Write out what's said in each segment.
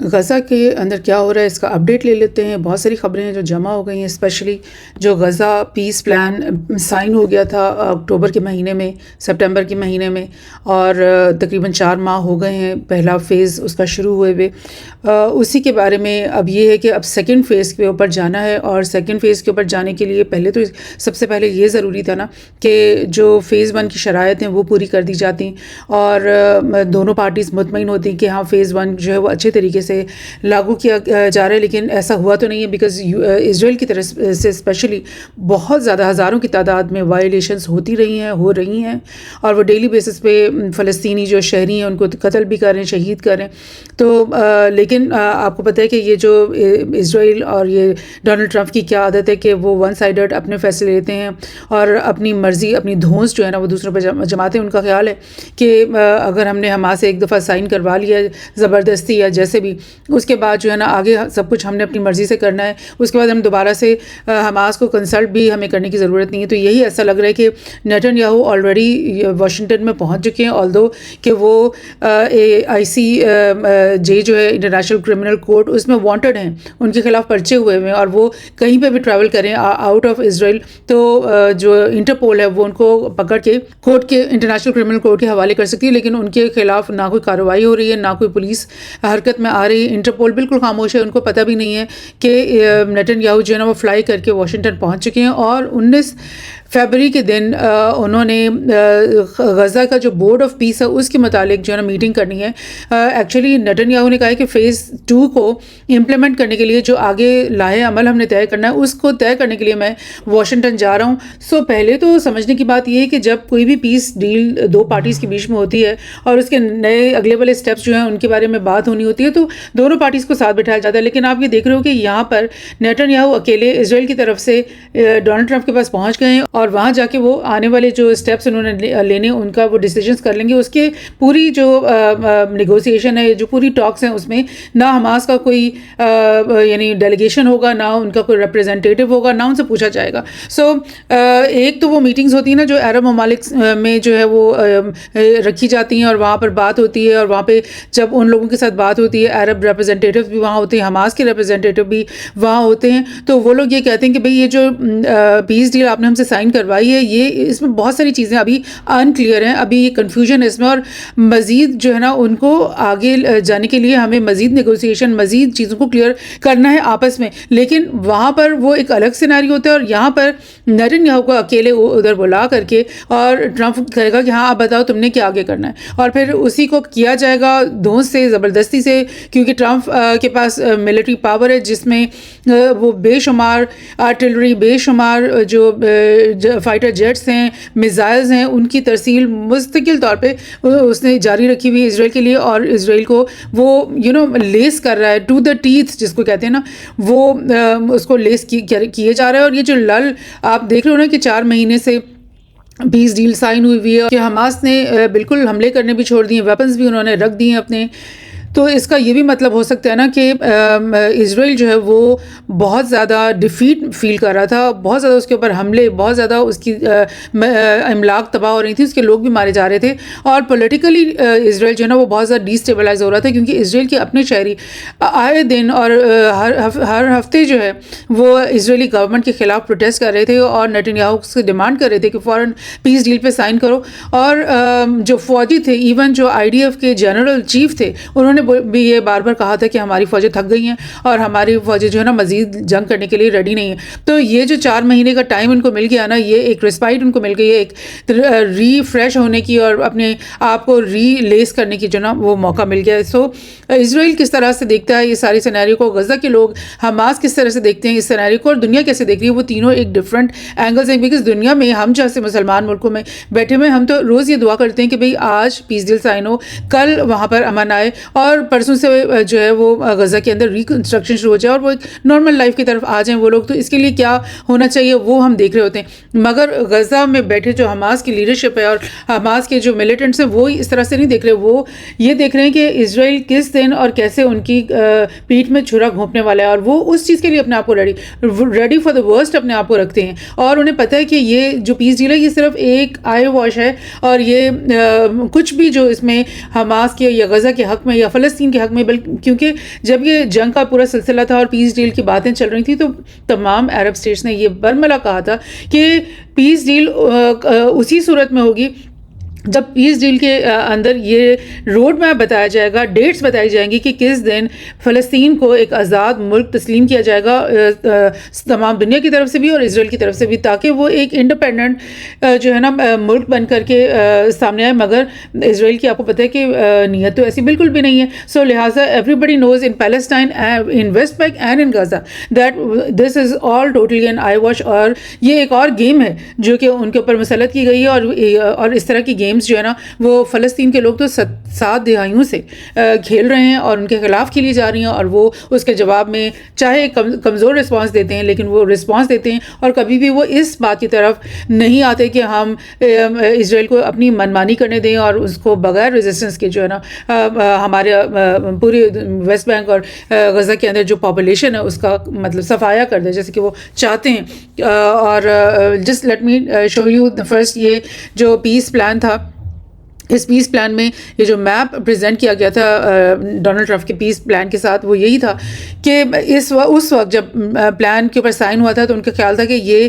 غزہ کے اندر کیا ہو رہا ہے اس کا اپڈیٹ لے لیتے ہیں. بہت ساری خبریں ہیں جو جمع ہو گئی ہیں، اسپیشلی جو غزہ پیس پلان سائن ہو گیا تھا اکتوبر کے مہینے میں، سپٹمبر کے مہینے میں، اور تقریباً 4 ماہ ہو گئے ہیں پہلا فیز اس کا شروع ہوئے ہوئے. اسی کے بارے میں اب یہ ہے کہ اب سیکنڈ فیز کے اوپر جانا ہے، اور سیکنڈ فیز کے اوپر جانے کے لیے پہلے تو سب سے پہلے یہ ضروری تھا نا کہ جو فیز 1 کی شرائط ہیں وہ پوری کر دی جاتی، اور دونوں پارٹیز مطمئن ہوتی کہ ہاں فیز 1 جو ہے وہ اچھے طریقے سے لاگو کیا جا رہا ہے. لیکن ایسا ہوا تو نہیں ہے، بیکاز اسرائیل کی طرف سے اسپیشلی بہت زیادہ ہزاروں کی تعداد میں وائلیشنز ہو رہی ہیں، اور وہ ڈیلی بیسس پہ فلسطینی جو شہری ہیں ان کو قتل بھی کر رہے ہیں، شہید کر رہے ہیں. تو لیکن آپ کو پتہ ہے کہ یہ جو اسرائیل اور یہ ڈونلڈ ٹرمپ کی کیا عادت ہے کہ وہ ون سائیڈڈ اپنے فیصلے لیتے ہیں اور اپنی مرضی، اپنی دھونس جو ہے نا وہ دوسروں پہ جماتے ہیں. ان کا خیال ہے کہ اگر ہم نے حماس سے ایک دفعہ سائن کروا لیا زبردستی یا جیسے بھی، اس کے بعد جو ہے نا آگے سب کچھ ہم نے اپنی مرضی سے کرنا ہے، اس کے بعد ہم دوبارہ سے حماس کو کنسلٹ بھی ہمیں کرنے کی ضرورت نہیں ہے. تو یہی ایسا لگ رہا ہے کہ نیتن یاہو آلریڈی واشنگٹن میں پہنچ چکے ہیں، آلدو کہ وہ ICJ جو ہے انٹرنیشنل کرمنل کورٹ، اس میں وانٹڈ ہیں، ان کے خلاف پرچے ہوئے ہیں، اور وہ کہیں پہ بھی ٹریول کریں آؤٹ آف اسرائیل تو جو انٹرپول ہے وہ ان کو پکڑ کے کورٹ کے انٹرنیشنل کرمنل کورٹ کے حوالے کر سکتی ہے. لیکن ان کے خلاف نہ کوئی کارروائی ہو رہی ہے، نہ کوئی پولیس حرکت میں آ رہی ہے. انٹرپول بالکل خاموش ہے، ان کو پتہ بھی نہیں ہے کہ نیتن یاہو جو ہے نا وہ فلائی کر کے واشنگٹن پہنچ چکے ہیں. اور 19 فیبری کے دن انہوں نے غزہ کا جو بورڈ آف پیس ہے اس کے متعلق جو ہے نا میٹنگ کرنی ہے. ایکچولی نیتن یاہو نے کہا ہے کہ فیز 2 کو امپلیمنٹ کرنے کے لیے جو آگے لاہے عمل ہم نے طے کرنا ہے اس کو طے کرنے کے لیے میں واشنگٹن جا رہا ہوں. پہلے تو سمجھنے کی بات یہ ہے کہ جب کوئی بھی پیس ڈیل دو پارٹیز کے بیچ میں ہوتی ہے اور اس کے نئے اگلے والے اسٹیپس جو ہیں ان کے بارے میں بات ہونی ہوتی ہے تو دونوں پارٹیز کو ساتھ بٹھایا جاتا ہے. لیکن آپ یہ دیکھ رہے ہو کہ یہاں پر نیتن یاہو اکیلے اسرائیل کی طرف سے ڈونلڈ ٹرمپ کے پاس پہنچ گئے ہیں، اور وہاں جا کے وہ آنے والے جو اسٹیپس انہوں نے لینے ان کا وہ ڈیسیجنس کر لیں گے. اس کے پوری جو نیگوسیشن ہے، جو پوری ٹاکس ہیں، اس میں نہ حماس کا کوئی یعنی ڈیلیگیشن ہوگا، نہ ان کا کوئی ریپرزینٹیٹیو ہوگا، نہ ان سے پوچھا جائے گا. ایک تو وہ میٹنگز ہوتی ہیں نا جو عرب ممالک میں جو ہے وہ رکھی جاتی ہیں، اور وہاں پر بات ہوتی ہے، اور وہاں پہ جب ان لوگوں کے ساتھ بات ہوتی ہے عرب ریپرزینٹیٹیو بھی وہاں ہوتے ہیں، حماس کے ریپرزینٹیٹیو بھی وہاں ہوتے ہیں. تو وہ لوگ یہ کہتے ہیں کہ بھئی یہ جو پیس ڈیل آپ نے ہم سے سائن کروائی ہے، یہ اس میں بہت ساری چیزیں ابھی انکلیئر ہیں، ابھی یہ کنفیوژن ہے اس میں، اور مزید جو ہے نا ان کو آگے جانے کے لیے ہمیں مزید نیگوسیشن، مزید چیزوں کو کلیئر کرنا ہے آپس میں. لیکن وہاں پر وہ ایک الگ سینیریو ہوتا ہے، اور یہاں پر نیتن یاہو کو اکیلے ادھر بلا کر کے اور ٹرمپ کہے گا کہ ہاں آپ بتاؤ تم نے کیا آگے کرنا ہے، اور پھر اسی کو کیا جائے گا دھونس سے، زبردستی سے، کیونکہ ٹرمپ کے پاس ملٹری پاور ہے جس میں وہ بے شمار آرٹلری، بے شمار جو فائٹر جیٹس ہیں، میزائلز ہیں، ان کی ترسیل مستقل طور پہ اس نے جاری رکھی ہوئی ہے اسرائیل کے لیے، اور اسرائیل کو وہ لیس کر رہا ہے ٹو دا ٹیتھ جس کو کہتے ہیں نا، وہ اس کو لیس کیے جا رہا ہے. اور یہ جو آپ دیکھ رہے ہو نا کہ 4 مہینے سے پیس ڈیل سائن ہوئی ہے کہ حماس نے بالکل حملے کرنے بھی چھوڑ دیے، ویپنز بھی انہوں نے رکھ دیے اپنے. تو اس کا یہ بھی مطلب ہو سکتا ہے نا کہ اسرائیل جو ہے وہ بہت زیادہ ڈیفیٹ فیل کر رہا تھا، بہت زیادہ اس کے اوپر حملے، بہت زیادہ اس کی املاک تباہ ہو رہی تھی، اس کے لوگ بھی مارے جا رہے تھے، اور پولیٹیکلی اسرائیل جو ہے نا وہ بہت زیادہ ڈیسٹیبلائز ہو رہا تھا، کیونکہ اسرائیل کے اپنے شہری آئے دن اور ہر ہفتے جو ہے وہ اسرائیلی گورنمنٹ کے خلاف پروٹیسٹ کر رہے تھے، اور نیتن یاہو سے ڈیمانڈ کر رہے تھے کہ فوراً پیس ڈیل پہ سائن کرو. اور جو فوجی تھے، ایون جو IDF کے جنرل چیف تھے، انہوں نے بھی یہ بار بار کہا تھا کہ ہماری فوجیں تھک گئی ہیں اور ہماری فوجیں جو ہے نا مزید جنگ کرنے کے لیے ریڈی نہیں ہیں. تو یہ جو 4 مہینے کا ٹائم ان کو مل گیا نا، یہ ایک ریسپائٹ ان کو مل گئی ہے، ایک ری فریش ہونے کی اور اپنے آپ کو ری لیس کرنے کی جو نا وہ موقع مل گیا ہے. اسرائیل کس طرح سے دیکھتا ہے یہ سارے سینیریو کو، غزہ کے لوگ، حماس کس طرح سے دیکھتے ہیں اس سینیریو کو، اور دنیا کیسے دیکھ رہی ہے، وہ تینوں ایک ڈفرینٹ اینگلز ہیں. بیکاز دنیا میں ہم جیسے مسلمان ملکوں میں بیٹھے ہوئے ہم تو روز یہ دعا کرتے ہیں کہ بھئی آج پیس ڈیل سائن ہو، کل وہاں پر امن آئے، اور پرسوں سے جو ہے وہ غزہ کے اندر ریکنسٹرکشن شروع ہو جائے اور وہ ایک نارمل لائف کی طرف آ جائیں وہ لوگ. تو اس کے لیے کیا ہونا چاہیے وہ ہم دیکھ رہے ہوتے ہیں. مگر غزہ میں بیٹھے جو حماس کی لیڈرشپ ہے اور حماس کے جو ملیٹنٹس ہیں وہ اس طرح سے نہیں دیکھ رہے، وہ یہ دیکھ رہے ہیں کہ اسرائیل کس دن اور کیسے ان کی پیٹھ میں چھرا گھونپنے والا ہے، اور وہ اس چیز کے لیے اپنے آپ کو ریڈی فار دا ورسٹ اپنے آپ کو رکھتے ہیں. اور انہیں پتہ ہے کہ یہ جو پیس ڈیل ہے یہ صرف ایک آئی واش ہے، اور یہ کچھ بھی جو اس میں حماس کے یا غزہ کے حق میں یا فلسطین کے حق میں، کیونکہ جب یہ جنگ کا پورا سلسلہ تھا اور پیس ڈیل کی باتیں چل رہی تھیں تو تمام عرب اسٹیٹس نے یہ برملا کہا تھا کہ پیس ڈیل اسی صورت میں ہوگی جب پیس ڈیل کے اندر یہ روڈ میپ بتایا جائے گا، ڈیٹس بتائی جائیں گی کہ کس دن فلسطین کو ایک آزاد ملک تسلیم کیا جائے گا تمام دنیا کی طرف سے بھی اور اسرائیل کی طرف سے بھی، تاکہ وہ ایک انڈیپینڈنٹ جو ہے نا ملک بن کر کے سامنے آئے. مگر اسرائیل کی آپ کو پتہ ہے کہ نیت تو ایسی بالکل بھی نہیں ہے. سو لہٰذا everybody knows in Palestine, in West Bank and in Gaza that this is all totally an eyewash, اور یہ ایک اور گیم ہے جو کہ ان کے اوپر مسلط کی گئی ہے. اور اس طرح کی گیمز جو ہے نا وہ فلسطین کے لوگ تو 7 دہائیوں سے کھیل رہے ہیں اور ان کے خلاف کھیلی جا رہی ہیں، اور وہ اس کے جواب میں چاہے کمزور رسپانس دیتے ہیں لیکن وہ رسپانس دیتے ہیں، اور کبھی بھی وہ اس بات کی طرف نہیں آتے کہ ہم اسرائیل کو اپنی منمانی کرنے دیں اور اس کو بغیر ریزسٹنس کے جو ہے نا ہمارے پورے ویسٹ بینک اور غزہ کے اندر جو پاپولیشن ہے اس کا مطلب صفایا کر دیں جیسے کہ وہ چاہتے ہیں. اور just let me show you first یہ جو پیس پلان تھا. اس پیس پلان میں یہ جو میپ پریزنٹ کیا گیا تھا ڈونلڈ ٹرمپ کے پیس پلان کے ساتھ وہ یہی تھا کہ اس وقت جب پلان کے اوپر سائن ہوا تھا تو ان کا خیال تھا کہ یہ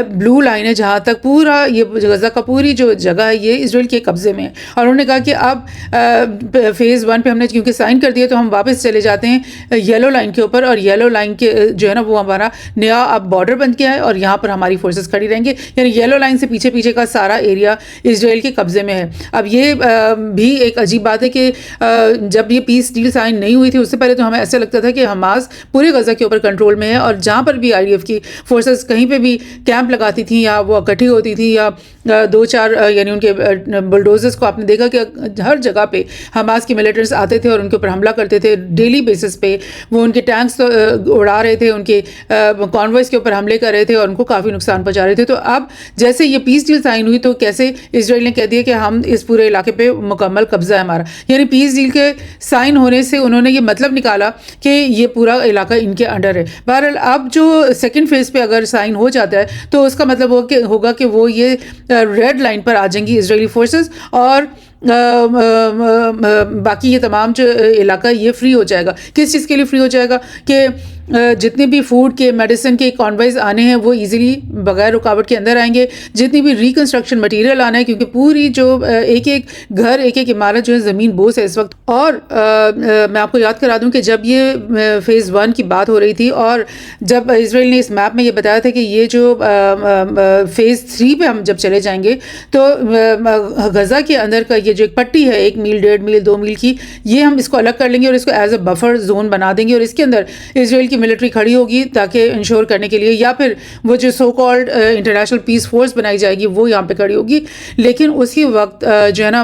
بلو لائن ہے جہاں تک پورا یہ غزہ کا پوری جو جگہ ہے یہ اسرائیل کے قبضے میں ہے. اور انہوں نے کہا کہ اب فیز 1 پہ ہم نے کیونکہ سائن کر دیا تو ہم واپس چلے جاتے ہیں یلو لائن کے اوپر، اور یلو لائن کے جو ہے نا وہ ہمارا نیا اب بارڈر بن گیا ہے اور یہاں پر ہماری فورسز کھڑی رہیں گے. یعنی یلو لائن سے پیچھے پیچھے کا سارا ایریا اسرائیل کے قبضے میں ہے. اب یہ بھی ایک عجیب بات ہے کہ جب یہ پیس ڈیل سائن نہیں ہوئی تھی اس سے پہلے تو ہمیں ایسا لگتا تھا کہ حماس پورے غزہ کے اوپر کنٹرول میں ہے، اور جہاں پر بھی آئی ڈی ایف کی فورسز کہیں پہ بھی کیمپ لگاتی تھیں یا وہ اکٹھی ہوتی تھی یا 2-4 یعنی ان کے بلڈوزرز کو آپ نے دیکھا کہ ہر جگہ پہ حماس کے ملیٹنٹس آتے تھے اور ان کے اوپر حملہ کرتے تھے ڈیلی بیسس پہ. وہ ان کے ٹینکس اڑا رہے تھے، ان کے کانوائز کے اوپر حملے کر رہے تھے اور ان کو کافی نقصان پہنچا رہے تھے. تو اب جیسے یہ پیس ڈیل سائن ہوئی تو کیسے اسرائیل نے کہہ دیا کہ ہم اس پورے علاقے پہ مکمل قبضہ ہے ہمارا. یعنی پیس ڈیل کے سائن ہونے سے انہوں نے یہ مطلب نکالا کہ یہ پورا علاقہ ان کے انڈر ہے. بہرحال اب جو سیکنڈ فیز پہ اگر سائن ہو جاتا ہے تو اس کا مطلب ہوگا کہ وہ یہ ریڈ لائن پر آ جائیں گی اسرائیلی فورسز، اور باقی یہ تمام جو علاقہ یہ فری ہو جائے گا. کس چیز کے لیے فری ہو جائے گا کہ جتنے بھی فوڈ کے میڈیسن کے کانوائز آنے ہیں وہ ایزیلی بغیر رکاوٹ کے اندر آئیں گے. جتنی بھی ریکنسٹرکشن مٹیریل آنا ہے کیونکہ پوری جو ایک ایک گھر ایک ایک عمارت جو ہے زمین بوس ہے اس وقت. اور میں آپ کو یاد کرا دوں کہ جب یہ فیز 1 کی بات ہو رہی تھی اور جب اسرائیل نے اس میپ میں یہ بتایا تھا کہ یہ جو فیز 3 پہ ہم جب چلے جائیں گے تو غزہ کے اندر کا یہ جو ایک پٹی ہے 1 میل 1.5 میل 2 میل کی، یہ ہم اس کو الگ کر لیں گے اور اس کو ایز اے بفر زون بنا دیں گے، اور اس کے اندر اسرائیل کی ملٹری کھڑی ہوگی تاکہ انشور کرنے کے لیے، یا پھر وہ جو so called international peace force بنائی جائے گی وہ یہاں پہ کھڑی ہوگی. لیکن اسی وقت جو ہے نا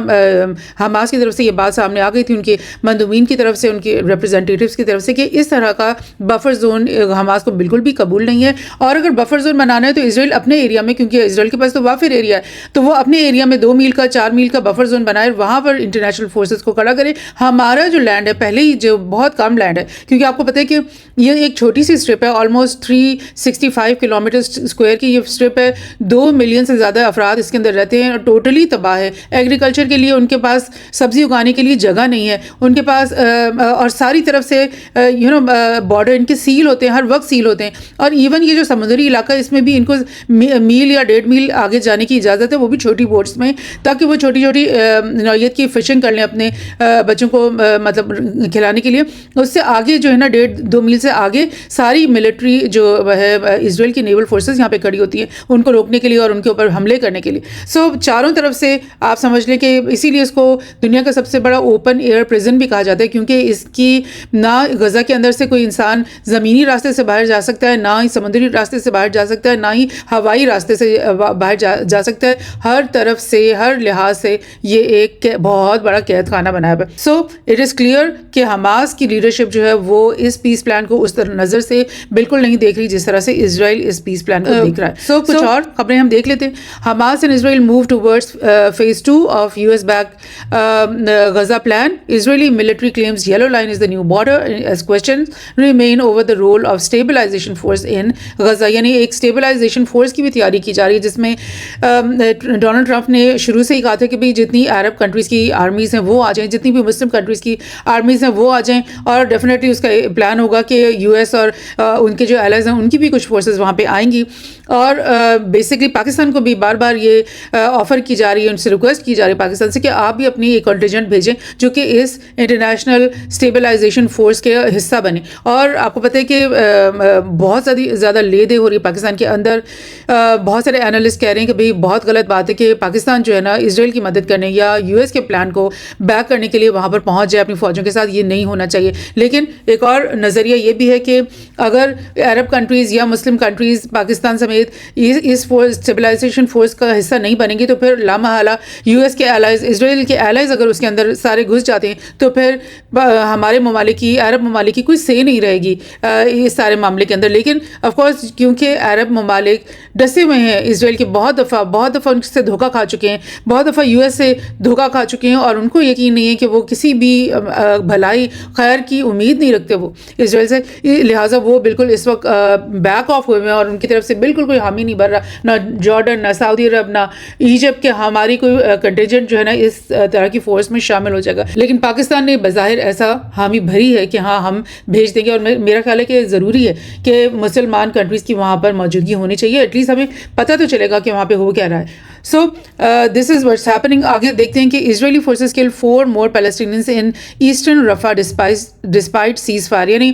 حماس کی طرف سے یہ بات سامنے آ گئی تھی، ان کے مندوبین کی طرف سے، ان کے ریپرزینٹیٹیوز کی طرف سے، کہ اس طرح کا بفر زون حماس کو بالکل بھی قبول نہیں ہے. اور اگر بفر زون بنانا ہے تو اسرائیل اپنے ایریا میں، کیونکہ اسرائیل کے پاس تو وافر ایریا ہے، تو وہ اپنے ایریا میں 2 میل کا 4 میل کا بفر زون بنائے، وہاں پر انٹرنیشنل فورسز کو کھڑا کرے. ہمارا جو لینڈ ہے پہلے ہی جو بہت کم لینڈ ہے، کیونکہ آپ کو پتہ ہے کہ یہ ایک چھوٹی سی اسٹرپ ہے، آلموسٹ 365 کلومیٹر اسکوائر کی یہ اسٹرپ ہے. 2 ملین سے زیادہ افراد اس کے اندر رہتے ہیں اور ٹوٹلی تباہ ہے. ایگریکلچر کے لیے ان کے پاس سبزی اگانے کے لیے جگہ نہیں ہے ان کے پاس، اور ساری طرف سے بارڈر ان کے سیل ہوتے ہیں، ہر وقت سیل ہوتے ہیں. اور ایون یہ جو سمندری علاقہ ہے اس میں بھی ان کو میل یا 1.5 میل آگے جانے کی اجازت ہے، وہ بھی چھوٹی بوٹس میں، تاکہ وہ چھوٹی چھوٹی نوعیت کی فشنگ کر لیں اپنے بچوں کو مطلب کھلانے کے لیے. اس سے آگے جو ہے نا 1.5-2 میل سے آگے ساری ملٹری جو ہے اسرائیل کی نیول فورسز یہاں پہ کھڑی ہوتی ہیں ان کو روکنے کے لیے اور ان کے اوپر حملے کرنے کے لیے. سو چاروں طرف سے آپ سمجھ لیں کہ اسی لیے اس کو دنیا کا سب سے بڑا اوپن ایئر پریزن بھی کہا جاتا ہے، کیونکہ اس کی نہ غزہ کے اندر سے کوئی انسان زمینی راستے سے باہر جا سکتا ہے، نہ ہی سمندری راستے سے باہر جا سکتا ہے، نہ ہی ہوائی راستے سے باہر جا سکتا ہے. ہر طرف سے، ہر لحاظ سے یہ ایک بہت بڑا قید خانہ بنا ہے. سو اٹ از کلیئر کہ حماس کی لیڈرشپ جو ہے وہ اس پیس پلان کو اس نظر سے بالکل نہیں دیکھ رہی جس طرح سے اسرائیل اس پیس پلان کو دیکھ رہا ہے. سو کچھ اور خبریں ہم دیکھ لیتے ہیں. Hamas and Israel move towards phase 2 of US backed Gaza plan. Israeli military claims yellow line is the new border as questions remain over the role of stabilization force in Gaza. یعنی ایک stabilisation force کی بھی تیاری کی جا رہی ہے جس میں ڈونلڈ ٹرمپ نے شروع سے ہی کہا تھا کہ بھئی جتنی عرب کنٹریز کی آرمیز ہیں وہ آ جائیں, جتنی بھی مسلم کنٹریز کی آرمیز ہیں وہ آ جائیں, اور ڈیفینیٹلی اس کا پلان ہوگا کہ یو ایس اور ان کے جو ایلائز ہیں ان کی بھی کچھ فورسز وہاں پہ آئیں گی. اور بیسکلی پاکستان کو بھی بار بار یہ آفر کی جا رہی ہے, ان سے ریکویسٹ کی جا رہی ہے پاکستان سے کہ آپ بھی اپنی ایک کنٹینجنٹ بھیجیں جو کہ اس انٹرنیشنل اسٹیبلائزیشن فورس کے حصہ بنے. اور آپ کو پتہ ہے کہ بہت زیادہ لے دے ہو رہی ہے پاکستان کے اندر. بہت سارے انالسٹ کہہ رہے ہیں کہ بھئی بہت غلط بات ہے کہ پاکستان جو ہے نا اسرائیل کی مدد کرنے یا یو ایس کے پلان کو بیک کرنے کے لیے وہاں پر پہنچ جائے اپنی فوجوں کے ساتھ. یہ نہیں ہونا چاہیے. لیکن ایک اور نظریہ یہ بھی ہے کہ اگر عرب کنٹریز یا مسلم کنٹریز پاکستان سمیت اس فورس اسٹیبلائزیشن فورس کا حصہ نہیں بنیں گی تو پھر لامحالہ یو ایس کے ایلائز, اسرائیل کے ایلائز اگر اس کے اندر سارے گھس جاتے ہیں تو پھر ہمارے ممالک کی, عرب ممالک کی کوئی سے نہیں رہے گی اس سارے معاملے کے اندر. لیکن آف کورس کیونکہ عرب ممالک ڈسے ہوئے ہیں اسرائیل کے, بہت دفعہ ان سے دھوکہ کھا چکے ہیں, بہت دفعہ یو ایس سے دھوکہ کھا چکے ہیں, اور ان کو یقین نہیں ہے کہ وہ کسی بھی بھلائی خیر کی امید نہیں رکھتے وہ اسرائیل سے. لہٰذا وہ بالکل اس وقت بیک آف ہوئے ہیں اور ان کی طرف سے بالکل کوئی حامی نہیں بن رہا, نہ جارڈن, نہ سعودی عرب, نہ ایجپٹ کہ ہماری کوئی کنٹینجنٹ جو ہے نا اس طرح کی فورس میں شامل ہو جائے گا. لیکن پاکستان نے بظاہر ایسا حامی بھری ہے کہ ہاں ہم بھیج دیں گے, اور میرا خیال ہے کہ ضروری ہے کہ مسلمان کنٹریز کی وہاں پر موجودگی ہونی چاہیے. ایٹ لیسٹ ہمیں پتہ تو چلے گا کہ وہاں پہ ہو کیا رہا ہے. سو دس از واٹس ہیپننگ. آگے دیکھتے ہیں کہ اسرائیلی فورسز کل 4 more Palestinians in eastern Rafah despite cease fire. یعنی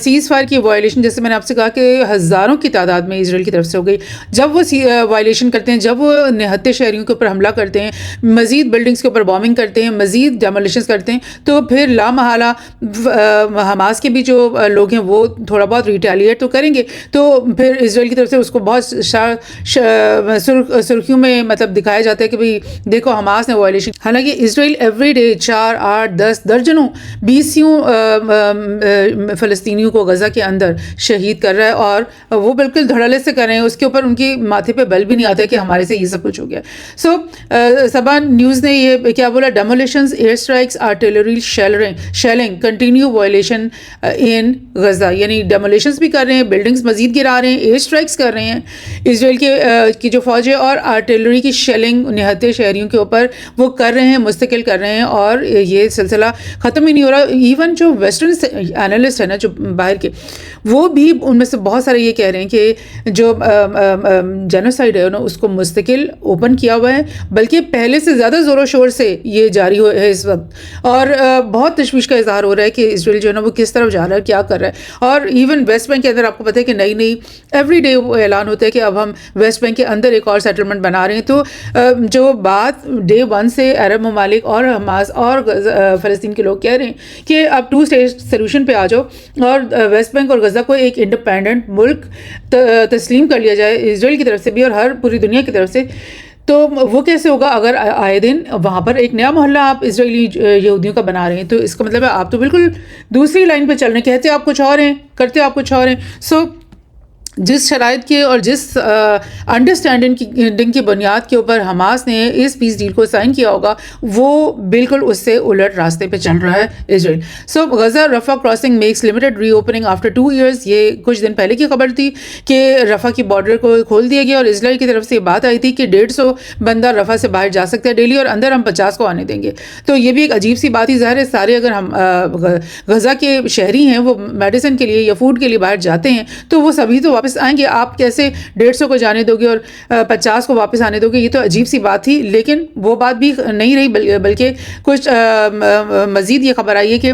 سیز فائر کی وائلیشن جیسے میں نے آپ سے کہا کہ ہزاروں کی تعداد میں اسرائیل کی طرف سے ہو گئی. جب وہ وائلیشن کرتے ہیں, جب وہ نہتے شہریوں کے اوپر حملہ کرتے ہیں, مزید بلڈنگس کے اوپر بامبنگ کرتے ہیں, مزید ڈیمولیشنز کرتے ہیں, تو پھر لامحالہ حماس کے بھی جو لوگ ہیں وہ تھوڑا بہت ریٹیلیٹ تو کریں گے. تو پھر اسرائیل کی طرف سے اس کو بہت سرخیوں میں مطلب دکھایا جاتا ہے کہ بھئی دیکھو حماس نے وائلیشن. حالانکہ اسرائیل ایوری ڈے 4, 8, 10 درجنوں 20 فلسطینیوں کو غزہ کے اندر شہید کر رہا ہے, اور وہ بالکل دھڑلے سے کر رہے ہیں. اس کے اوپر ان کی ماتھے پہ بل بھی نہیں آتا کہ ہمارے سے یہ سب کچھ ہو گیا. سو صبح نیوز نے یہ کیا بولا, demolitions, air strikes, artillery shelling continue violation in Gaza. یعنی ڈیمولیشنز بھی کر رہے ہیں, بلڈنگز مزید گرا رہے ہیں, ایئر اسٹرائکس کر رہے ہیں اسرائیل کی جو فوج ہے, اور آرٹلری کی شیلنگ نہتے شہریوں کے اوپر وہ کر رہے ہیں, مستقل کر رہے ہیں, اور یہ سلسلہ ختم ہی نہیں ہو رہا. ایون جو ویسٹرن اینالسٹ ہیں نا جو باہر کے, وہ بھی ان میں سے بہت سارے یہ کہہ رہے ہیں کہ جو جینوسائیڈ ہے نا اس کو مستقل اوپن کیا ہوا ہے, بلکہ پہلے سے زیادہ زور و شور سے یہ جاری ہے اس وقت. اور بہت تشویش کا اظہار ہو رہا ہے کہ اسرائیل جو ہے نا وہ کس طرف جا رہا ہے, کیا کر رہا ہے. اور ایون ویسٹ بینک کے اندر آپ کو پتہ ہے کہ نئی ایوری ڈے وہ اعلان ہوتا ہے کہ اب ہم ویسٹ بینک کے اندر ایک اور سیٹلمنٹ بنا رہے ہیں. تو جو بات ڈے 1 سے عرب ممالک اور حماس اور فلسطین کے لوگ کہہ رہے ہیں کہ اب 2 اسٹیٹ سلوشن پہ آ جاؤ اور ویسٹ بینک اور غزہ کو ایک انڈیپینڈنٹ ملک تسلیم کر لیا جائے اسرائیل کی طرف سے بھی اور ہر پوری دنیا کی طرف سے. تو وہ کیسے ہوگا اگر آئے دن وہاں پر ایک نیا محلہ آپ اسرائیلی یہودیوں کا بنا رہے ہیں؟ تو اس کا مطلب ہے آپ تو بالکل دوسری لائن پہ چل رہے ہیں, کہتے آپ کچھ اور ہیں, کرتے آپ کچھ اور ہیں. سو جس شرائط کے اور جس انڈرسٹینڈنگ کی بنیاد کے اوپر حماس نے اس پیس ڈیل کو سائن کیا ہوگا وہ بالکل اس سے الٹ راستے پہ چل رہا ہے Israel. So Gaza Rafah crossing max limited reopening after 2 years. یہ کچھ دن پہلے کی خبر تھی کہ رفح کی بارڈر کو کھول دیا گیا اور اسرائیل کی طرف سے یہ بات آئی تھی کہ 150 بندہ رفح سے باہر جا سکتا ہے ڈیلی اور اندر ہم 50 کو آنے دیں گے. تو یہ بھی ایک عجیب سی بات ہی. ظاہر ہے سارے اگر ہم غزہ کے شہری ہیں وہ میڈیسن کے لیے یا فوڈ کے لیے باہر جاتے ہیں تو وہ سبھی تو واپس آئیں گے. آپ کیسے 150 کو جانے دو گے اور 50 کو واپس آنے دو گے؟ یہ تو عجیب سی بات تھی. لیکن وہ بات بھی نہیں رہی بلکہ کچھ مزید یہ خبر آئی ہے کہ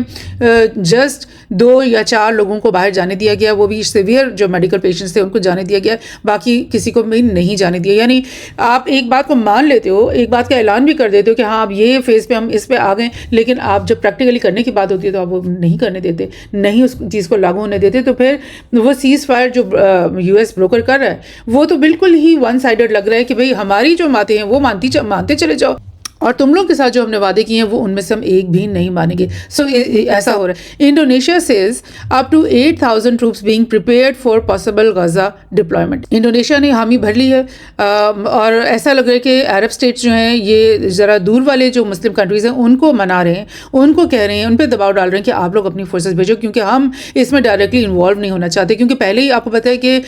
جسٹ 2 یا 4 لوگوں کو باہر جانے دیا گیا, وہ بھی سیویئر جو میڈیکل پیشنٹس تھے ان کو جانے دیا گیا, باقی کسی کو بھی نہیں جانے دیا. یعنی آپ ایک بات کو مان لیتے ہو, ایک بات کا اعلان بھی کر دیتے ہو کہ ہاں اب یہ فیز پہ ہم اس پہ آ گئے, لیکن آپ جب پریکٹیکلی کرنے کی بات ہوتی ہے تو آپ وہ نہیں کرنے دیتے, نہیں اس چیز کو لاگو ہونے دیتے. تو پھر وہ سیز فائر جو یو ایس بروکر کر رہا ہے وہ تو بالکل ہی ون سائیڈڈ لگ رہا ہے کہ بھئی ہماری جو باتیں ہیں وہ مانتے چلے جاؤ اور تم لوگ کے ساتھ جو ہم نے وعدے کیے ہیں وہ ان میں سے ہم ایک بھی نہیں مانیں گے. سو ایسا ہو رہا ہے. Indonesia says up to 8,000 troops being prepared for possible Gaza deployment. Indonesia نے حامی بھر لی ہے اور ایسا لگ رہا ہے کہ عرب اسٹیٹس جو ہیں یہ ذرا دور والے جو مسلم کنٹریز ہیں ان کو منا رہے ہیں, ان کو کہہ رہے ہیں, ان پہ دباؤ ڈال رہے ہیں کہ آپ لوگ اپنی فورسز بھیجو, کیونکہ ہم اس میں ڈائریکٹلی انوالو نہیں ہونا چاہتے. کیونکہ پہلے ہی آپ کو پتہ ہے کہ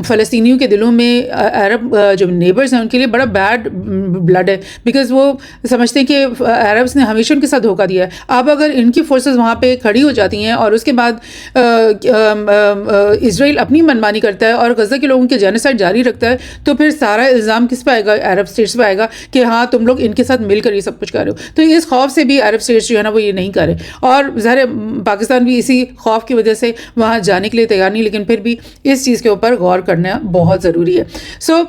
فلسطینیوں کے دلوں میں عرب جو نیبرز ہیں ان کے لیے بڑا بیڈ بلڈ ہے, بیکاز وہ سمجھتے ہیں کہ عربس نے ہمیشہ ان کے ساتھ دھوکہ دیا ہے. اب اگر ان کی فورسز وہاں پہ کھڑی ہو جاتی ہیں اور اس کے بعد اسرائیل اپنی منمانی کرتا ہے اور غزہ کے لوگوں کے جینوسائیڈ جاری رکھتا ہے, تو پھر سارا الزام کس پہ آئے گا؟ عرب اسٹیٹس پہ آئے گا کہ ہاں تم لوگ ان کے ساتھ مل کر یہ سب کچھ کر رہے ہو. تو اس خوف سے بھی عرب اسٹیٹس جو ہے نا وہ یہ نہیں کر رہے, اور ظاہر پاکستان بھی اسی خوف کی وجہ سے وہاں جانے کے لیے تیار نہیں, لیکن پھر بھی اس چیز کے اوپر غور کرنا بہت ضروری ہے. سو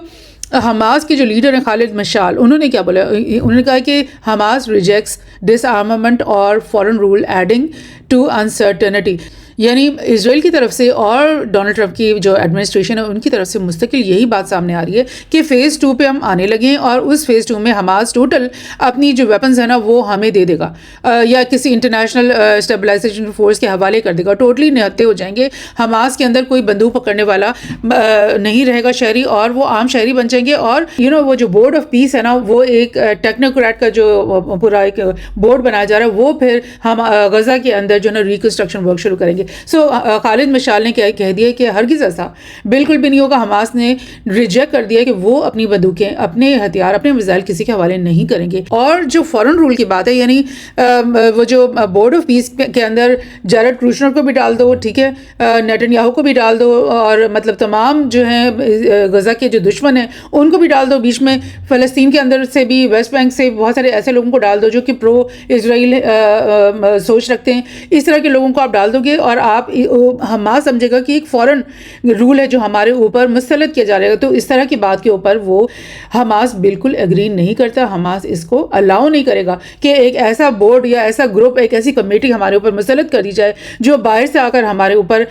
حماس کے جو لیڈر ہیں خالد مشعل, انہوں نے کیا بولا؟ انہوں نے کہا کہ حماس ریجیکٹس ڈس آرمامنٹ اور فورن رول ایڈنگ ٹو انسرٹنٹی. یعنی اسرائیل کی طرف سے اور ڈونلڈ ٹرمپ کی جو ایڈمنسٹریشن ہے ان کی طرف سے مستقل یہی بات سامنے آ رہی ہے کہ فیز 2 پہ ہم آنے لگے ہیں, اور اس فیز 2 میں حماس ٹوٹل اپنی جو ویپنز ہیں نا وہ ہمیں دے دے گا یا کسی انٹرنیشنل اسٹیبلائزیشن فورس کے حوالے کر دے گا. ٹوٹلی نہتے ہو جائیں گے. حماس کے اندر کوئی بندوق پکڑنے والا نہیں رہے گا شہری, اور وہ عام شہری بن جائیں گے. اور وہ جو بورڈ آف پیس ہے نا وہ ایک ٹیکنوکریٹ کا جو پورا ایک بورڈ بنایا جا رہا ہے, وہ پھر ہم غزہ کے اندر جو ہے نا ریکنسٹرکشن ورک شروع کریں گے. سو خالد مشعل نے کہہ دیا کہ ہرگز ایسا بالکل بھی نہیں ہوگا. حماس نے ریجیکٹ کر دیا کہ وہ اپنی بندوقیں, اپنے ہتھیار, اپنے میزائل کسی کے حوالے نہیں کریں گے. اور جو فورن رول کی بات ہے, یعنی وہ جو بورڈ آف پیس کے اندر جیرڈ کروشنر کو بھی ڈال دو, ٹھیک ہے, نیتن یاہو کو بھی ڈال دو, اور مطلب تمام جو ہیں غزہ کے جو دشمن ہیں ان کو بھی ڈال دو, بیچ میں فلسطین کے اندر سے بھی, ویسٹ بینک سے بہت سارے ایسے لوگوں کو ڈال دو جو کہ پرو اسرائیل سوچ رکھتے ہیں. اس طرح کے لوگوں کو آپ ڈال دو گے اور آپ حماس سمجھے گا کہ ایک فورن رول ہے جو ہمارے اوپر مسلط کیا جا رہا ہے. تو اس طرح کی بات کے اوپر وہ حماس بالکل ایگری نہیں کرتا. حماس اس کو الاؤ نہیں کرے گا کہ ایک ایسا بورڈ یا ایسا گروپ, ایک ایسی کمیٹی ہمارے اوپر مسلط کر دی جائے جو باہر سے آ کر ہمارے اوپر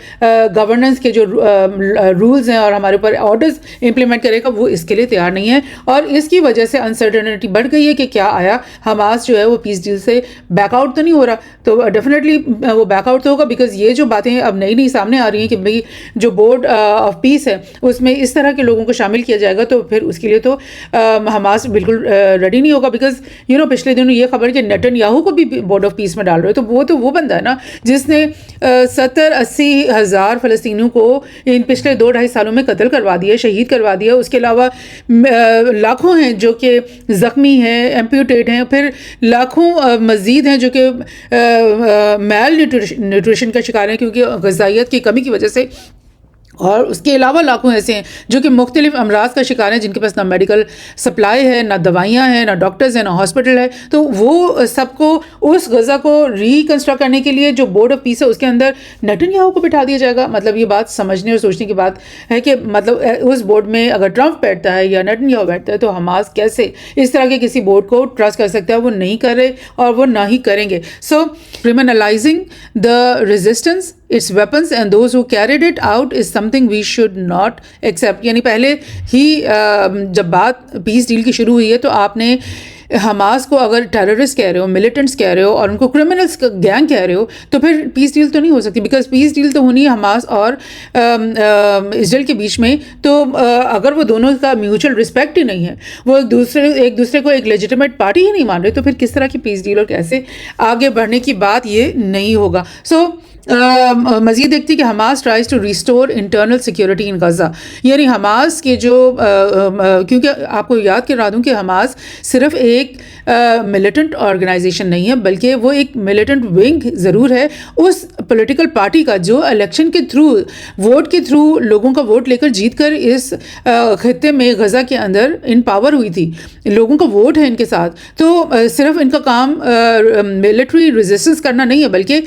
گورننس کے جو رولز ہیں اور ہمارے اوپر آرڈرز امپلیمنٹ کرے گا. وہ اس کے لیے تیار نہیں ہے, اور اس کی وجہ سے انسرٹنٹی بڑھ گئی ہے کہ کیا آیا حماس جو ہے وہ پیس ڈیل سے بیک آؤٹ تو نہیں ہو رہا. تو ڈیفینیٹلی وہ بیک آؤٹ تو ہوگا, بیکاز یہ جو باتیں اب نئی سامنے آ رہی ہیں کہ بھئی جو بورڈ آف پیس ہے اس میں اس طرح کے لوگوں کو شامل کیا جائے گا, تو پھر اس کے لیے تو حماس بالکل ریڈی نہیں ہوگا. بیکاز پچھلے دنوں یہ خبر کہ نیتن یاہو کو بھی بورڈ آف پیس میں ڈال رہے, تو وہ بندہ ہے نا جس نے 70-80 ہزار فلسطینیوں کو ان پچھلے 2-2.5 سالوں میں قتل کروا دیا, شہید کروا دیا. اس کے علاوہ لاکھوں ہیں جو کہ زخمی ہیں, ایمپیوٹیٹ ہیں, پھر لاکھوں مزید ہیں جو کہ میل نیوٹریشن کا شکار ہیں کیونکہ غذائیت کی کمی کی وجہ سے, اور اس کے علاوہ لاکھوں ایسے ہیں جو کہ مختلف امراض کا شکار ہیں, جن کے پاس نہ میڈیکل سپلائی ہے, نہ دوائیاں ہیں, نہ ڈاکٹرز ہیں, نہ ہاسپٹل ہے. تو وہ سب کو اس غزہ کو ریکنسٹرکٹ کرنے کے لیے جو بورڈ آف پیس ہے اس کے اندر نیتن یاہو کو بٹھا دیا جائے گا. مطلب یہ بات سمجھنے اور سوچنے کی بات ہے کہ مطلب اس بورڈ میں اگر ٹرمپ بیٹھتا ہے یا نیتن یاہو بیٹھتا ہے تو حماس کیسے اس طرح کے کسی بورڈ کو ٹرسٹ کر سکتا ہے؟ وہ نہیں کر رہے اور وہ نہ ہی کریں گے. سو criminalizing the resistance, its weapons and those who carried it out is something we should not accept. یعنی پہلے ہی جب بات پیس ڈیل کی شروع ہوئی ہے تو آپ نے حماس کو اگر ٹیررسٹ کہہ رہے ہو, ملیٹنٹس کہہ رہے ہو, اور ان کو کرمنلس گینگ کہہ رہے ہو, تو پھر پیس ڈیل تو نہیں ہو سکتی, بیکاز پیس ڈیل تو ہونی ہے حماس اور اسرائیل کے بیچ میں. تو اگر وہ دونوں کا میوچل رسپیکٹ ہی نہیں ہے, وہ ایک دوسرے کو ایک لیجیٹمیٹ پارٹی ہی نہیں مان رہے, تو پھر کس طرح کی پیس ڈیل اور کیسے آگے بڑھنے کی بات یہ نہیں ہوگا. سو مزید دیکھتی کہ Hamas tries to restore internal security in Gaza. یعنی حماس کے جو کیونکہ آپ کو یاد کرا دوں کہ حماس صرف ایک ملیٹنٹ آرگنائزیشن نہیں ہے, بلکہ وہ ایک ملیٹنٹ ونگ ضرور ہے اس پولیٹیکل پارٹی کا جو الیکشن کے تھرو, ووٹ کے تھرو لوگوں کا ووٹ لے کر جیت کر اس خطے میں غزہ کے اندر ان پاور ہوئی تھی. لوگوں کا ووٹ ہے ان کے ساتھ, تو صرف ان کا کام ملٹری ریزسٹنس کرنا نہیں ہے, بلکہ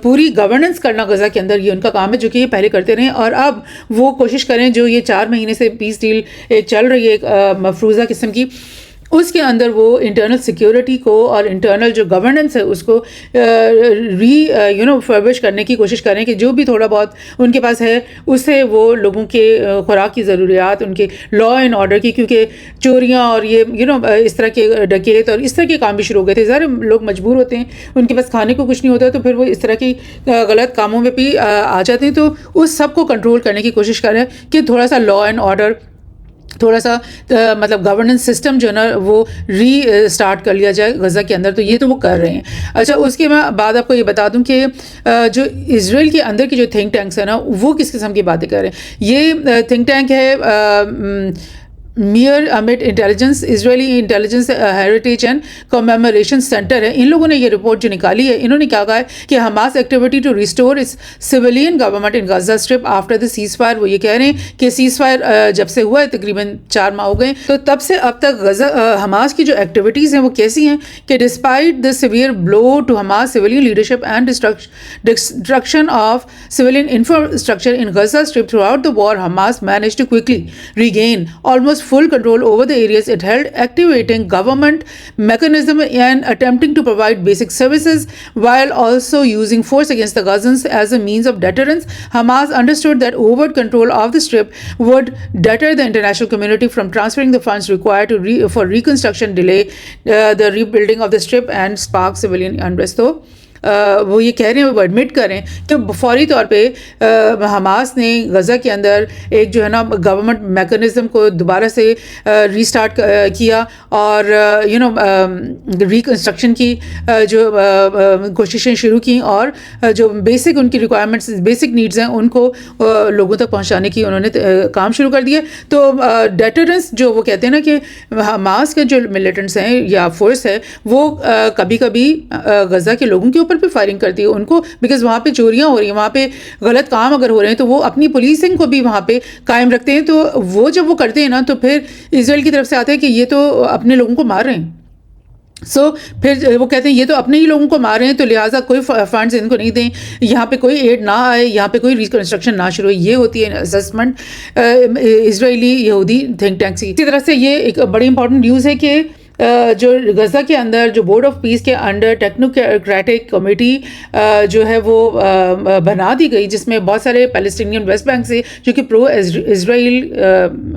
پوری گورننس کرنا غزہ کے اندر, یہ ان کا کام ہے جو کہ یہ پہلے کرتے رہے. اور اب وہ کوشش کریں جو یہ 4 مہینے سے پیس ڈیل چل رہی ہے ایک مفروضہ قسم کی, اس کے اندر وہ انٹرنل سیکیورٹی کو اور انٹرنل جو گورننس ہے اس کو فربش کرنے کی کوشش کریں کہ جو بھی تھوڑا بہت ان کے پاس ہے اس سے وہ لوگوں کے خوراک کی ضروریات، ان کے لا اینڈ آرڈر کی، کیونکہ چوریاں اور یہ اس طرح کے ڈکیت اور اس طرح کے کام بھی شروع ہو گئے تھے. ظاہر لوگ مجبور ہوتے ہیں، ان کے پاس کھانے کو کچھ نہیں ہوتا، تو پھر وہ اس طرح کی غلط کاموں میں بھی آ جاتے ہیں. تو اس سب کو کنٹرول کرنے کی کوشش کر رہے ہیں کہ تھوڑا سا لا اینڈ آرڈر، تھوڑا سا مطلب گورننس سسٹم جو ہے نا وہ ری اسٹارٹ کر لیا جائے غزہ کے اندر. تو یہ تو وہ کر رہے ہیں. اچھا، اس کے بعد آپ کو یہ بتا دوں کہ جو اسرائیل کے اندر کی جو تھنک ٹینکس ہیں نا وہ کس قسم کی باتیں کر رہے ہیں. یہ تھنک ٹینک ہے Meir Amit Intelligence, Israeli Intelligence Heritage and Commemoration Center ہے. ان لوگوں نے یہ رپورٹ جو نکالی ہے، انہوں نے کیا کہا ہے کہ Hamas activity to restore its civilian government in Gaza strip after the ceasefire. وہ یہ کہہ رہے ہیں کہ سیز فائر جب سے ہوا ہے تقریباً 4 ماہ ہو گئے، تو تب سے اب تک غزہ حماس کی جو ایکٹیویٹیز ہیں وہ کیسی ہیں کہ despite the severe blow to Hamas civilian leadership and destruction of civilian infrastructure in Gaza strip throughout the war, Hamas manage to quickly regain almost full control over the areas it held, activating government mechanism and attempting to provide basic services while also using force against the Gazans as a means of deterrence. Hamas understood that overt control of the strip would deter the international community from transferring the funds required for reconstruction, delay the rebuilding of the strip and spark civilian unrest. So وہ یہ کہہ رہے ہیں، وہ admit کر رہے ہیں کہ فوری طور پہ حماس نے غزہ کے اندر ایک جو ہے نا گورنمنٹ میکانزم کو دوبارہ سے ریسٹارٹ کیا اور ریکنسٹرکشن کی جو کوششیں شروع کیں، اور جو بیسک ان کی ریکوائرمنٹس، بیسک نیڈز ہیں ان کو لوگوں تک پہنچانے کی انہوں نے کام شروع کر دیا. تو ڈیٹرنس جو وہ کہتے ہیں نا کہ حماس کے جو ملیٹنٹس ہیں یا فورس ہے وہ کبھی کبھی غزہ کے لوگوں کے اوپر پہ فائرنگ کرتی ہے ان کو، بیکاز وہاں پہ چوریاں ہو رہی ہیں، وہاں پہ غلط کام اگر ہو رہے ہیں تو وہ اپنی پولیسنگ کو بھی وہاں پہ قائم رکھتے ہیں. تو وہ جب وہ کرتے ہیں نا تو پھر اسرائیل کی طرف سے آتا ہے کہ یہ تو اپنے لوگوں کو مار رہے ہیں. پھر وہ کہتے ہیں یہ تو اپنے ہی لوگوں کو مار رہے ہیں، تو لہٰذا کوئی فنڈز ان کو نہیں دیں، یہاں پہ کوئی ایڈ نہ آئے، یہاں پہ کوئی ریکنسٹرکشن نہ شروع ہو. یہ ہوتی ہے اسسمنٹ اسرائیلی یہودی تھنک ٹینکس کی. اسی طرح سے یہ ایک بڑی امپورٹنٹ نیوز ہے کہ جو غزہ کے اندر جو بورڈ آف پیس کے انڈر ٹیکنوکریٹک کمیٹی جو ہے وہ بنا دی گئی، جس میں بہت سارے پیلسٹینین ویسٹ بینک سے جو کہ پرو اسرائیل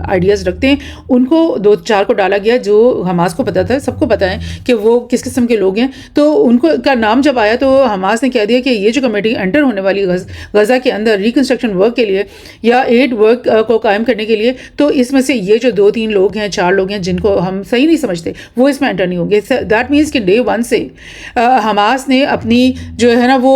آئیڈیاز رکھتے ہیں ان کو 2-4 کو ڈالا گیا، جو حماس کو پتہ تھا، سب کو پتہ ہے کہ وہ کس قسم کے لوگ ہیں. تو ان کو کا نام جب آیا تو حماس نے کہہ دیا کہ یہ جو کمیٹی انٹر ہونے والی غزہ کے اندر ریکنسٹرکشن ورک کے لیے یا ایڈ ورک کو قائم کرنے کے لیے، تو اس میں سے یہ جو 2-3 لوگ ہیں، 4 لوگ ہیں جن کو ہم صحیح نہیں سمجھتے، وہ اس میں انٹر نہیں ہوں گے. دیٹ مینس کہ ڈے 1 سے حماس نے اپنی جو ہے نا وہ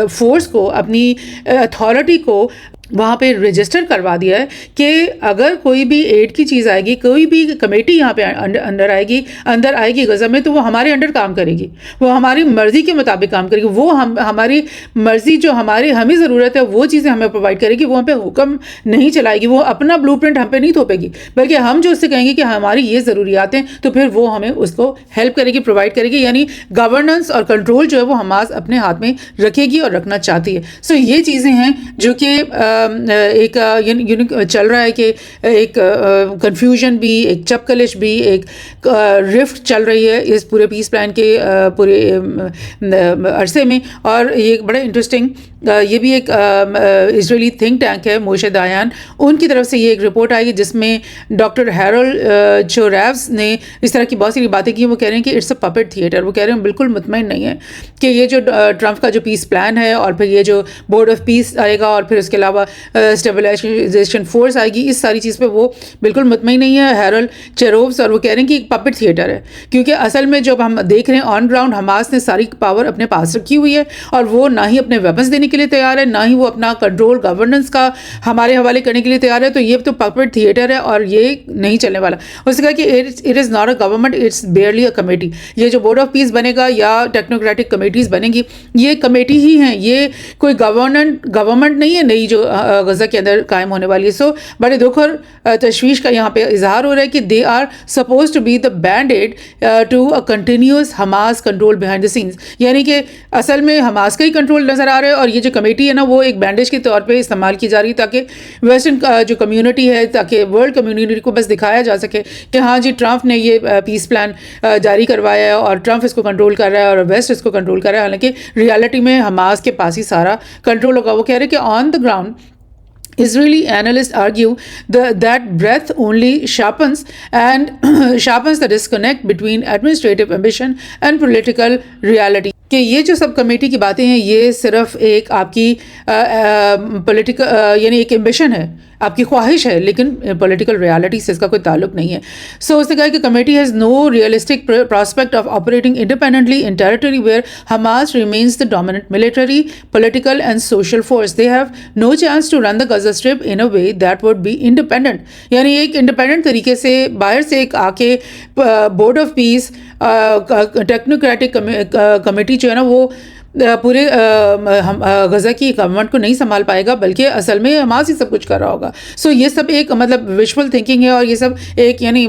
فورس کو، اپنی اتھارٹی کو وہاں پہ رجسٹر کروا دیا ہے کہ اگر کوئی بھی ایڈ کی چیز آئے گی، کوئی بھی کمیٹی یہاں پہ اندر آئے گی غزہ میں، تو وہ ہمارے انڈر کام کرے گی، وہ ہماری مرضی کے مطابق کام کرے گی، وہ ہماری مرضی جو ہمیں ضرورت ہے وہ چیزیں ہمیں پرووائڈ کرے گی، وہ ہم پہ حکم نہیں چلائے گی، وہ اپنا بلو پرنٹ ہم پہ نہیں تھوپے گی، بلکہ ہم جو اس سے کہیں گے کہ ہماری یہ ضروریات ہیں تو پھر وہ ہمیں اس کو ہیلپ کرے گی، پرووائڈ کرے گی. یعنی گورننس اور کنٹرول جو ہے وہ حماس اپنے ہاتھ میں رکھے گی اور رکھنا چاہتی ہے. سو یہ چیزیں ہیں جو کہ ایک چل رہا ہے کہ ایک کنفیوژن بھی، ایک چپکلش بھی، ایک رفٹ چل رہی ہے اس پورے پیس پلان کے پورے عرصے میں. اور یہ بڑا انٹرسٹنگ، یہ بھی ایک اسرائیلی تھنک ٹینک ہے موشے دایان، ان کی طرف سے یہ ایک رپورٹ آئی جس میں ڈاکٹر ہیرولڈ چوریوز نے اس طرح کی بہت ساری باتیں کی. وہ کہہ رہے ہیں کہ اٹس اے پپٹ تھیٹر. وہ کہہ رہے ہیں بالکل مطمئن نہیں ہے کہ یہ جو ٹرمپ کا جو پیس پلان ہے اور پھر یہ جو بورڈ آف پیس آئے گا اور پھر اس کے علاوہ اسٹیبلائزیشن فورس آئے گی، اس ساری چیز پہ وہ بالکل مطمئن نہیں ہے ہیرولڈ چیرووز. اور وہ کہہ رہے ہیں کہ ایک پپٹ تھیٹر ہے، کیونکہ اصل میں جب ہم دیکھ رہے ہیں آن گراؤنڈ حماس نے ساری پاور اپنے پاس رکھی ہوئی ہے اور وہ نہ ہی اپنے ویپنس دینے کے لیے تیار ہے، نہ ہی وہ اپنا کنٹرول گورننس کا ہمارے حوالے کرنے کے لیے تیار ہے. تو یہ تو پپٹ تھیٹر ہے اور یہ نہیں چلنے والا. اس نے کہا کہ it is not a government, it's barely a committee. یہ جو بورڈ آف پیس بنے گا یا ٹیکنوکریٹک کمیٹیز بنے گی، یہ کمیٹی ہی ہیں، یہ کوئی گورنمنٹ نہیں ہے نئی جو غزہ کے اندر قائم ہونے والی ہے. سو بڑے دکھ اور تشویش کا یہاں پہ اظہار ہو رہا ہے کہ they are suppose to be the band aid to a continuous Hamas control behind the scenes. یعنی کہ اصل میں حماس کا ہی کنٹرول نظر آ رہا ہے اور یہ جو کمیٹی ہے نا وہ ایک بینڈیج کے طور پہ استعمال کی جا رہی ہے تاکہ ویسٹرن جو کمیونٹی ہے, تاکہ ورلڈ کمیونٹی کو بس دکھایا جا سکے کہ ہاں جی ٹرمپ نے یہ پیس پلان جاری کروایا ہے اور ٹرمپ اس کو کنٹرول کر رہا ہے اور ویسٹ اس کو کنٹرول کر رہا ہے. حالانکہ ریالٹی میں حماس کے پاس ہی سارا کنٹرول ہوگا. وہ کہہ رہے کہ on the ground Israeli analysts argue that breadth only sharpens the disconnect between administrative ambition and political reality. کہ یہ جو سب کمیٹی کی باتیں ہیں یہ صرف ایک آپ کی پولیٹیکل یعنی ایک ایمبیشن ہے, آپ کی خواہش ہے, لیکن پولیٹیکل ریالٹی سے اس کا کوئی تعلق نہیں ہے. سو اس نے کہا کہ committee has no realistic prospect of operating independently in territory where Hamas remains the dominant military political and social force. They have no chance to run the Gaza strip in a way that would be independent. یعنی ایک independent طریقے سے باہر سے ایک آ کے board of peace technocratic committee جو ہے نا وہ پورے غزہ کی گورنمنٹ کو نہیں سنبھال پائے گا, بلکہ اصل میں حماس ہی سب کچھ کر رہا ہوگا. سو یہ سب ایک مطلب ویژول تھنکنگ ہے اور یہ سب ایک یعنی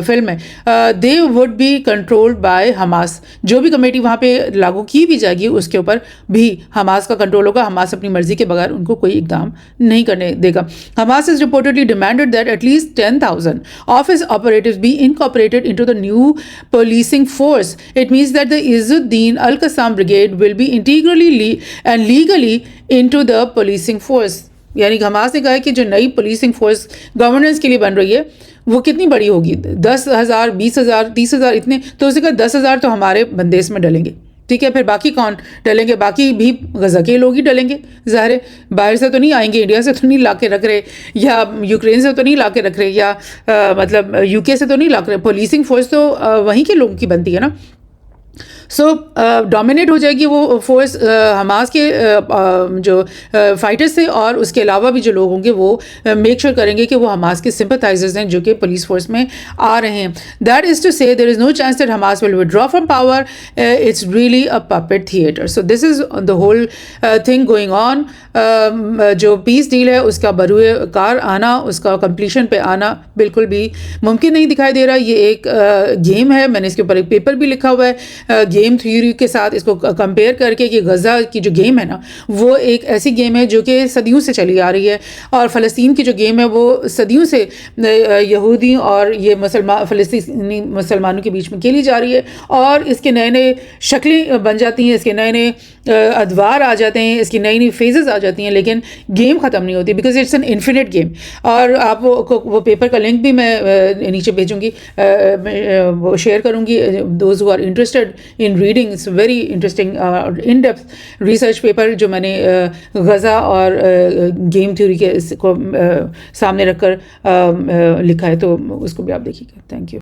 فلم ہے. They would be controlled by Hamas. جو بھی کمیٹی وہاں پہ لاگو کی بھی جائے گی اس کے اوپر بھی حماس کا کنٹرول ہوگا. حماس اپنی مرضی کے بغیر ان کو کوئی اقدام نہیں کرنے دے گا. Hamas is reportedly demanded that at least 10,000 of his operatives be incorporated into the new policing force. It means that the Izz ad Din al Qassam brigade will be integrally and legally into the policing force. یعنی کہ Hamas نے کہا ہے کہ جو نئی policing force governance کے لیے بن رہی ہے وہ کتنی بڑی ہوگی, 10,000 20,000 30,000 اتنے. تو اسے کہا 10,000 تو ہمارے بندے اس میں ڈلیں گے, ٹھیک ہے, پھر باقی کون ڈلیں گے؟ باقی بھی غزہ کے لوگ ہی ڈلیں گے. ظاہر ہے باہر سے تو نہیں آئیں گے, انڈیا سے تو نہیں لا کے رکھ رہے, یا یوکرین سے تو نہیں لا کے رکھ رہے, یا مطلب یو کے سے تو نہیں لا کے رہے. پولیسنگ فورس تو وہیں کے لوگوں کی بنتی ہے نا. سو ڈومینیٹ ہو جائے گی وہ فورس حماس کے جو فائٹرز تھے, اور اس کے علاوہ بھی جو لوگ ہوں گے وہ میک شیور کریں گے کہ وہ حماس کے سمپتھائزرز ہیں جو کہ پولیس فورس میں آ رہے ہیں. That is to say there is no chance that Hamas will withdraw from power. It's really a puppet theatre. So this is the whole thing going on. جو پیس ڈیل ہے اس کا بروئے کار آنا, اس کا completion پہ آنا بالکل بھی ممکن نہیں دکھائی دے رہا. یہ ایک گیم ہے, میں نے اس کے اوپر ایک پیپر بھی لکھا ہوا ہے گیم تھیوری کے ساتھ اس کو کمپیئر کر کے, کہ غزہ کی جو گیم ہے نا وہ ایک ایسی گیم ہے جو کہ صدیوں سے چلی آ رہی ہے, اور فلسطین کی جو گیم ہے وہ صدیوں سے یہودی اور یہ فلسطینی مسلمانوں کے بیچ میں کھیلی جا رہی ہے, اور اس کے نئے نئے شکلیں بن جاتی ہیں, اس کے نئے نئے ادوار آ جاتے ہیں, اس کی نئی نئی فیزز آ جاتی ہیں, لیکن گیم ختم نہیں ہوتی because it's an infinite game. اور آپ وہ پیپر کا لنک بھی میں نیچے بھیجوں گی, وہ شیئر کروں گی. Those who are interested in reading, it's very interesting in-depth research paper جو میں نے غزہ اور گیم تھیوری کے کو سامنے رکھ کر لکھا ہے, تو اس کو بھی آپ دیکھیے گا. Thank you.